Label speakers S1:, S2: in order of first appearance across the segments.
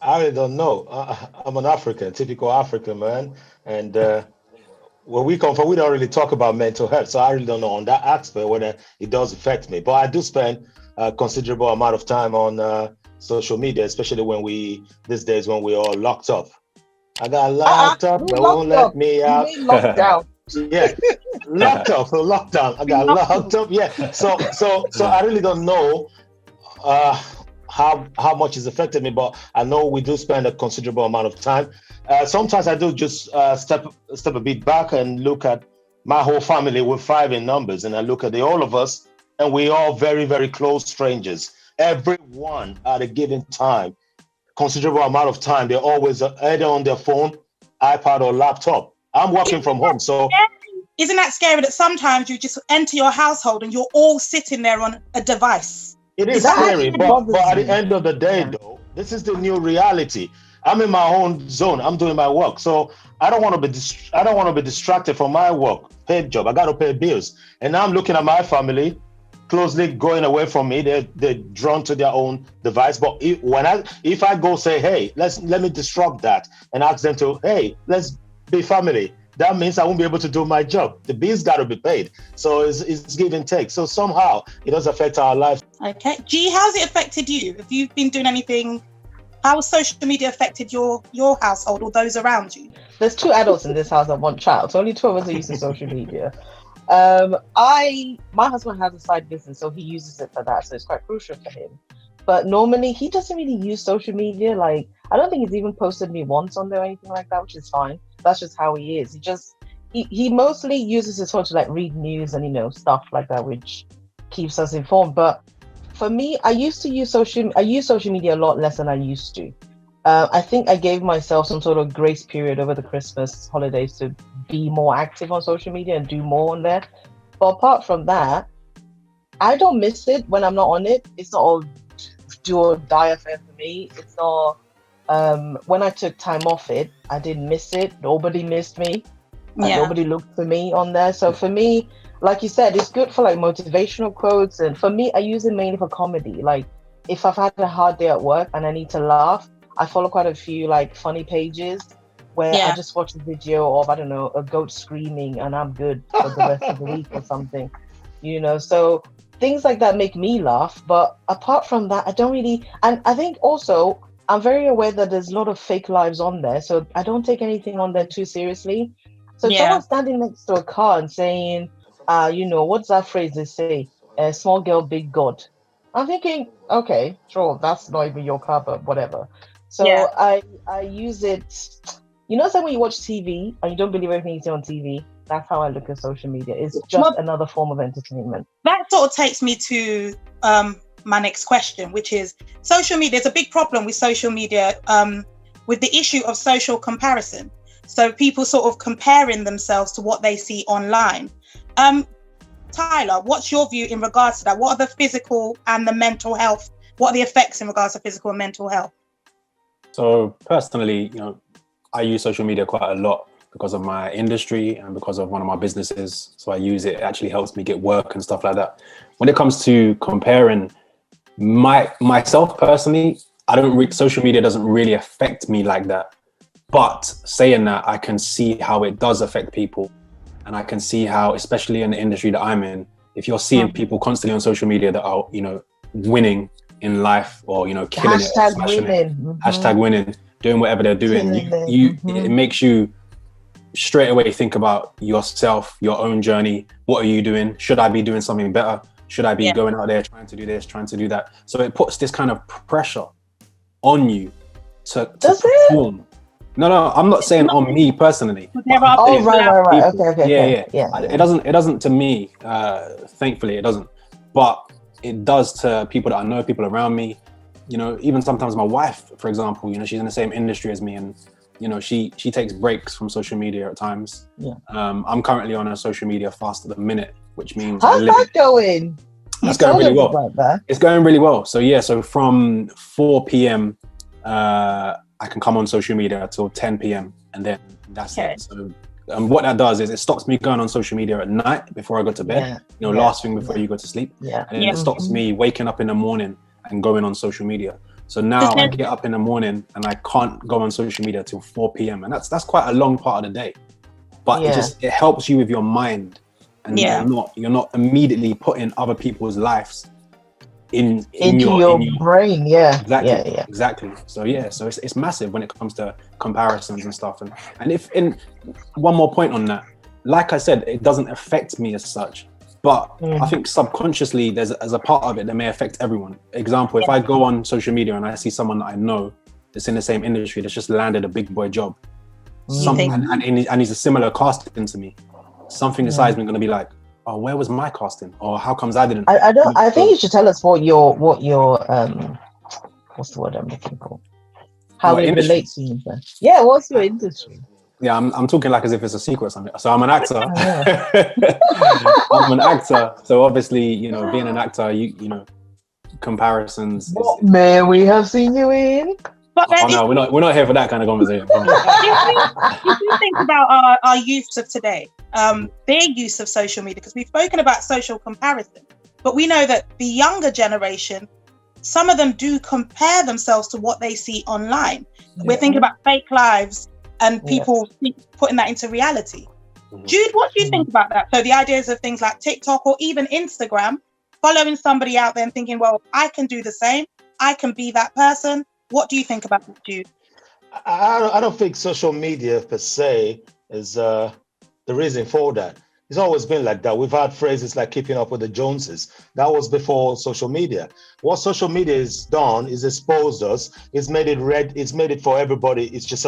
S1: I really don't know. I'm an African, typical African man, and where we come from, we don't really talk about mental health. So I really don't know on that aspect whether it does affect me. But I do spend a considerable amount of time on social media, especially these days when we're all locked up. I got locked up,
S2: You
S1: they won't
S2: locked
S1: let
S2: up.
S1: me
S2: You
S1: out.
S2: mean lockdown?
S1: Yeah, locked up, lockdown. I got locked up. Yeah. So I really don't know uh, how much it's affected me, but I know we do spend a considerable amount of time. Sometimes I do just step a bit back and look at my whole family. We're five in numbers, and I look at all of us, and we all very very close strangers. Everyone at a given time, considerable amount of time, they're always either on their phone, iPad, or laptop. I'm working from home, so
S3: isn't that scary that sometimes you just enter your household and you're all sitting there on a device?
S1: it is
S2: That
S1: scary.
S2: actually
S1: But
S2: bothers
S1: at the
S2: me.
S1: end of the day,
S2: Yeah.
S1: though, this is the new reality. I'm in my own zone. I'm doing my work, so I don't want to be I don't want to be distracted from my work, paid job. I got to pay bills, and now I'm looking at my family closely going away from me. They're drawn to their own device. But if I go say, hey, let me disrupt that and ask them to, hey, let's be family, that means I won't be able to do my job. The bills got to be paid. So it's give and take. So somehow it does affect our lives.
S3: Okay. G, how's it affected you? Have you been doing anything? How has social media affected your household or those around you?
S2: There's two adults in this house and one child, so only two of us are using social media. My husband has a side business, so he uses it for that, so it's quite crucial for him. But normally he doesn't really use social media. Like, I don't think he's even posted me once on there or anything like that, which is fine. That's just how he is. He mostly uses his phone to like read news and stuff like that, which keeps us informed. But for me, I use social media a lot less than I used to. I think I gave myself some sort of grace period over the Christmas holidays to be more active on social media and do more on there. But apart from that, I don't miss it when I'm not on it. It's not all do or die affair for me. It's not. When I took time off it, I didn't miss it. Nobody missed me. Nobody looked for me on there. So for me, like you said, it's good for like motivational quotes. And for me, I use it mainly for comedy. Like if I've had a hard day at work and I need to laugh, I follow quite a few like funny pages where I just watch a video of, I don't know, a goat screaming and I'm good for the rest of the week or something, so things like that make me laugh. But apart from that, I don't really, and I think also I'm very aware that there's a lot of fake lives on there. So I don't take anything on there too seriously. So if someone's standing next to a car and saying, what's that phrase they say? Small girl, big God. I'm thinking, okay, sure, that's not even your car, but whatever. So I use it, so when you watch TV and you don't believe everything you see on TV, that's how I look at social media. It's just another form of entertainment.
S3: That sort of takes me to my next question, which is social media. There's a big problem with social media with the issue of social comparison. So people sort of comparing themselves to what they see online. Tyler, what's your view in regards to that? What are the physical and the mental health? What are the effects in regards to physical and mental health?
S4: So personally, I use social media quite a lot because of my industry and because of one of my businesses. So I use it. It actually helps me get work and stuff like that. When it comes to comparing myself personally, social media doesn't really affect me like that. But saying that, I can see how it does affect people. And I can see how, especially in the industry that I'm in, if you're seeing people constantly on social media that are, winning in life or, killing it, smashing it, hashtag winning, doing whatever they're doing, it makes you straight away think about yourself, your own journey. What are you doing? Should I be doing something better? Should I be going out there trying to do this, trying to do that? So it puts this kind of pressure on you to perform. No, I'm not saying on me personally.
S2: Oh, right. Okay.
S4: Yeah. It doesn't to me, thankfully it doesn't. But it does to people that I know, people around me. Even sometimes my wife, for example, she's in the same industry as me and, she takes breaks from social media at times.
S2: Yeah.
S4: I'm currently on a social media fast at the minute, which means
S2: how's that going?
S4: It's going really well. It's going really well. So from 4 p.m. I can come on social media till 10 p.m. and then that's it. So what that does is it stops me going on social media at night before I go to bed, last thing before you go to sleep.
S2: Yeah.
S4: And then it stops me waking up in the morning and going on social media. So now I get up in the morning and I can't go on social media till 4 p.m. And that's quite a long part of the day. But it helps you with your mind, and you're not immediately putting other people's lives into your
S2: brain.
S4: Exactly. So it's massive when it comes to comparisons and stuff. And if in one more point on that, like I said, it doesn't affect me as such. But I think subconsciously, there's as a part of it that may affect everyone. Example, if I go on social media and I see someone that I know that's in the same industry that's just landed a big boy job, and he's a similar casting to me, something inside me going to be like, oh, where was my casting? Or how comes I didn't?
S2: I think you should tell us what your what's the word I'm looking for? How it relates to you. Yeah, what's your industry?
S4: Yeah, I'm talking like as if it's a secret or something. So I'm an actor. I'm an actor. So obviously, being an actor, you know, comparisons.
S2: What may we have seen you in?
S3: But then
S4: no, we're not here for that kind of conversation.
S3: If you think about our youths of today, their use of social media, because we've spoken about social comparison, but we know that the younger generation, some of them do compare themselves to what they see online. We're thinking about fake lives and people putting that into reality. Jude, what do you think about that? So the ideas of things like TikTok or even Instagram, following somebody out there and thinking, well, I can do the same. I can be that person. What do you think about that, Jude?
S1: I don't think social media per se is the reason for that. It's always been like that. We've had phrases like keeping up with the Joneses. That was before social media. What social media has done is exposed us. It's made it for everybody. It's just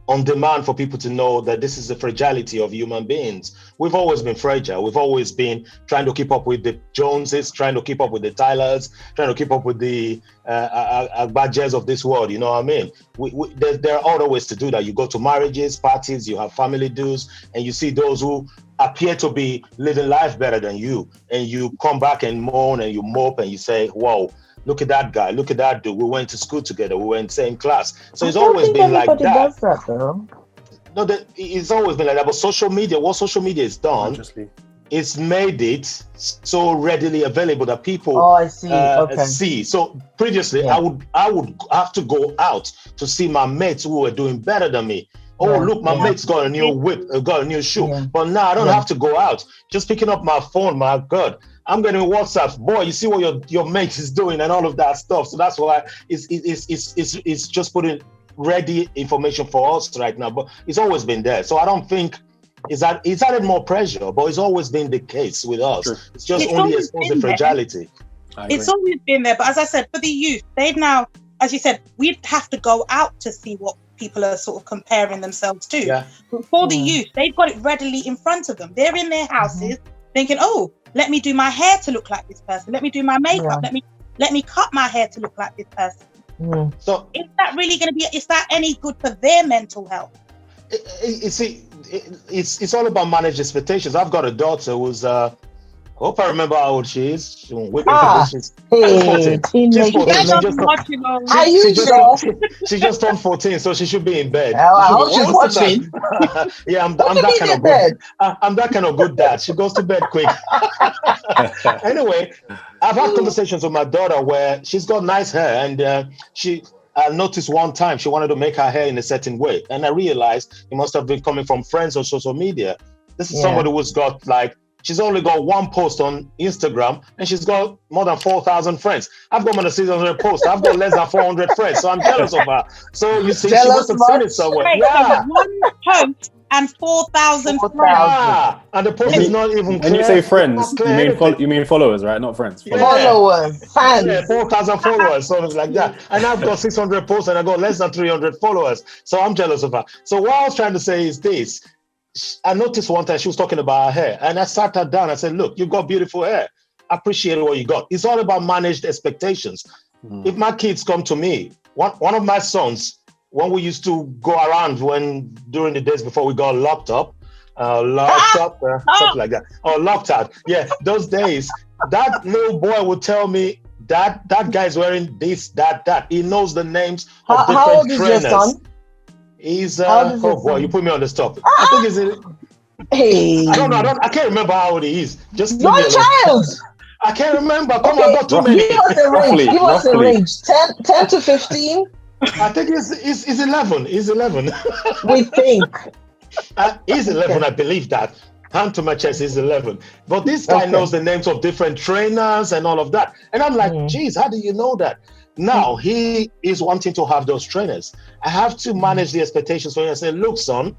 S1: on demand for people to know that this is the fragility of human beings. We've always been fragile. We've always been trying to keep up with the Joneses, trying to keep up with the Tylers, trying to keep up with the Agbajes of this world. You know what I mean? There are other ways to do that. You go to marriages, parties, you have family dues, and you see those who appear to be living life better than you. And you come back and moan and you mope and you say, whoa, look at that guy, look at that dude. We went to school together, we were in the same class. So it's always been like that.
S2: Does that though.
S1: No, it's always been like that. But social media, what social media has done, it's made it so readily available that people see. So previously, I would have to go out to see my mates who were doing better than me. Oh, look, my mate's got a new whip, got a new shoe. Yeah. But now I don't have to go out. Just picking up my phone, my God, I'm getting WhatsApp. Boy, you see what your mate is doing and all of that stuff. So that's why it's just putting ready information for us right now. But it's always been there. So I don't think it's added more pressure, but it's always been the case with us. Sure. It's just only exposed the fragility.
S3: It's always been there. But as I said, for the youth, they've now, as you said, we'd have to go out to see what people are sort of comparing themselves to. Yeah. But for the youth, they've got it readily in front of them. They're in their houses thinking, oh, let me do my hair to look like this person. Let me do my makeup. Let me cut my hair to look like this person. So is that really going to be, is that any good for their mental health?
S1: It's all about managed expectations. I've got a daughter who's I hope I remember how old she is. She's 14. She just turned 14, so she should be in bed.
S2: I hope she's watching.
S1: Yeah, I'm that kind of good. I'm that kind of good dad. She goes to bed quick. Anyway, I've had conversations with my daughter where she's got nice hair, and I noticed one time she wanted to make her hair in a certain way, and I realized it must have been coming from friends on social media. This is somebody who's got she's only got one post on Instagram and she's got more than 4,000 friends. I've got more than 600 posts. I've got less than 400 friends. So I'm jealous of her. So you see, she must have seen it somewhere.
S3: Yeah. One post and 4,000 friends.
S1: Yeah. And the post is not even
S4: When you say friends, you mean followers, right? Not friends.
S2: Followers. Fans.
S1: Yeah, 4,000 followers, something like that. And I've got 600 posts and I got less than 300 followers. So I'm jealous of her. So what I was trying to say is this. I noticed one time she was talking about her hair, and I sat her down. I said, look, you've got beautiful hair. Appreciate what you got. It's all about managed expectations. If my kids come to me, one of my sons, when we used to go around during the days before we got locked up, something like that, or locked out. Yeah, those days, that little boy would tell me that guy's wearing this, that. He knows the names of different
S2: how old is
S1: trainers.
S2: Your son?
S1: He's oh boy, you put me on the spot. I think he's
S2: Hey.
S1: I don't know. I can't remember how old he is. Just
S2: your child.
S1: I can't remember. Come
S2: Okay,
S1: on, not too many.
S2: give us a range.
S4: Roughly,
S2: Give us a
S4: roughly.
S2: range. 10 to 15,
S1: I think it's 11. It's 11.
S2: we think.
S1: He's 11,
S2: Okay.
S1: I believe that. Hand to my chest, he's 11. But this guy
S2: Okay.
S1: knows the names of different trainers and all of that. And I'm like, geez, how do you know that? Now he is wanting to have those trainers. I have to manage the expectations for him and say, look, son,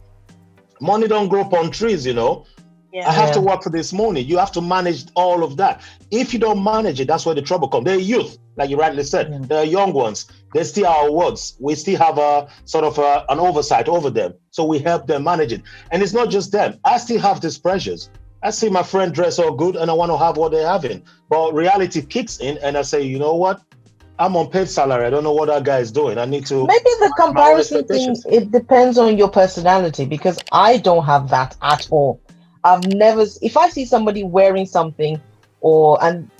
S1: money don't grow upon trees, you know. I have to work for this money. You have to manage all of that. If you don't manage it, that's where the trouble comes. They're youth, like you rightly said. They're young ones. They still are awards. We still have a sort of an oversight over them. So we help them manage it. And it's not just them. I still have these pressures. I see my friend dress all good and I want to have what they're having. But reality kicks in and I say, you know what? I'm on paid salary. I don't know what that guy is doing. I need to.
S2: Maybe the comparison thing,
S1: expectations.
S2: it depends on your personality, because I don't have that at all. I've never, if I see somebody wearing something, and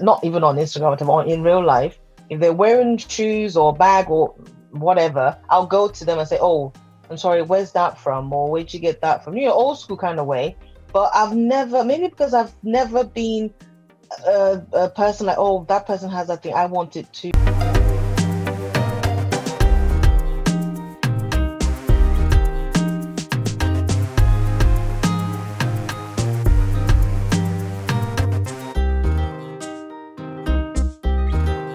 S2: not even on Instagram, but in real life, if they're wearing shoes or bag or whatever, I'll go to them and say, oh, I'm sorry, where's that from? Or where'd you get that from? You know, old school kind of way. But I've never, maybe because I've never been a person like, oh, that person has that thing, I want it too.